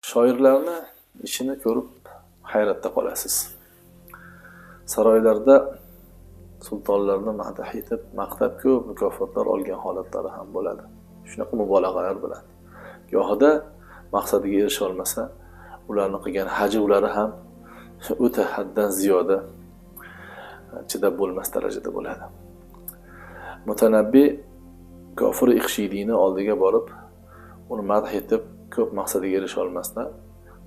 Shoirlarni ishini ko'rib hayratda qolasiz. Saroylarda sultonlarni madh etib, maqtab ko'p mukofotlar olgan holatlari ham bo'ladi. Shunaqa mubolag'alar bilan. Gohida maqsadiga erisha olmasa, ularning qilgan hajvlari ham o'ta haddan ziyoda chidab bo'lmas darajada bo'ladi. Mutanabbi G'ofur Iqshidiyni oldiga borib, uni madh etib, ko'p maqsadiga erisha olmasdan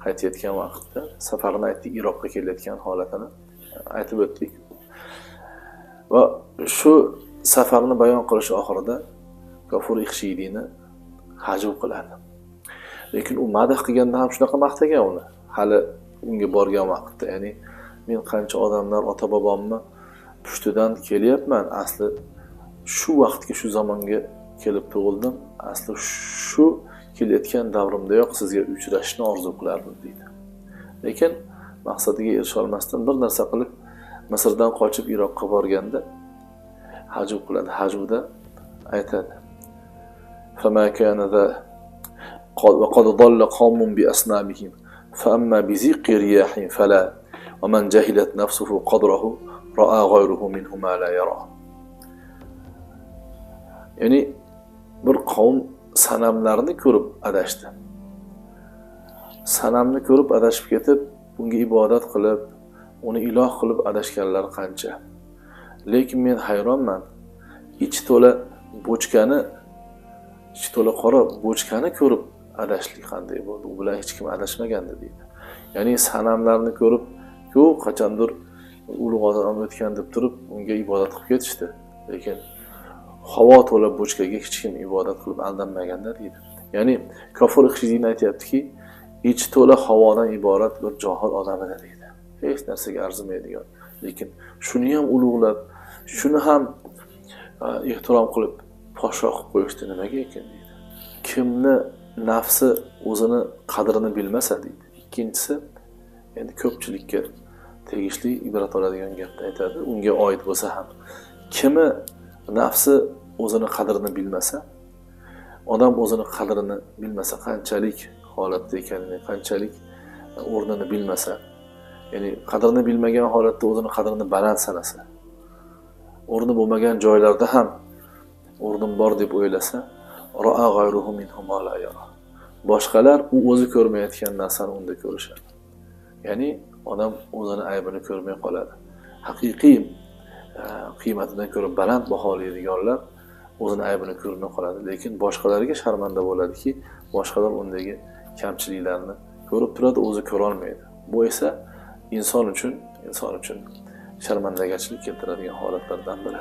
qaytayotgan vaqtda safarni aytdik, Iroqqa kelayotgan holatini aytib o'tdik. Va shu safarni bayon qilish oxirida G'ofur Iqshidiyni hajv qiladi. Lekin u madh qilganda ham shunaqa maqtagan uni. Hali unga borgan vaqtda, ya'ni men qancha odamlar ota-bobomni pushtidan kelyapman, asli shu vaqtga, shu zamonga kelib tug'ildim. Asli shu kelayotgan davrimdayoq sizga uchrashishni orzu qilardim deydi. Lekin maqsadiga erisha olmasdan bir narsa qilib Misrdan qochib Iroqqa borganda hajv qiladi. Hajvda aytadi: "Fama kana za wa qad dalla qawmun bi asnabihim fa amma bi ziqi riyahin fala wa man jahilat nafsuhu qadrahu ra'a ghayruhu minhu ma la yara." Ya'ni bir qavm sanamlarni ko'rib adashdi. Sanamni ko'rib adashib ketib, unga ibodat qilib, uni iloh qilib adashganlar qancha. Lekin men hayronman, ichi to'la bochkani, ichi to'la qora bochkani ko'rib adashlik qanday bo'ldi? U bilan hech kim adashmagandi deydi. Ya'ni sanamlarni ko'rib, ko'p qachondir ulug' odam o'tgan deb turib, unga ibodat qilib ketishdi. Lekin havo to'la bochkaga hech kim ibodat qilib aldanmaganda deydi. Ya'ni G'ofur Iqshidiyni aytayaptiki, ichi to'la havodan iborat bir johil odam edi deydi. Hech narsaga arzimaydigan. Lekin shuni ham ulug'lab, shuni ham ehtirom qilib, podshoh qilib qo'yishdi nimaga ekan deydi. Kimni nafsi o'zini qadrini bilmasa deydi. Ikkinchisi, endi ko'pchilikka tegishli ibrat oladigan gapni aytadi. Unga oid bo'lsa ham, kimi nafsi o'zini qadrini bilmasa, odam o'zini qadrini bilmasa, qanchalik holatda ekanini, qanchalik o'rnini bilmasa, ya'ni qadrini bilmagan holatda o'zini qadrini baland sanasa, o'rni bo'lmagan joylarda ham o'rnim bor deb o'ylasa, ra'a ghayruhu minhu ma la yara. Boshqalar u o'zi ko'rmayotgan narsani unda ko'rishadi. Ya'ni odam o'zini aybini ko'rmay qoladi. Haqiqiy qiymatidan ko'ra baland baholaydiganlar o'zini aybini ko'rmay qoladi. Lekin boshqalarga sharmanda bo'ladiki, boshqalar undagi kamchiliklarni ko'rib turadi, o'zi ko'ra olmaydi. Bu esa inson uchun sharmandagachilik keltiradigan holatlardan biri.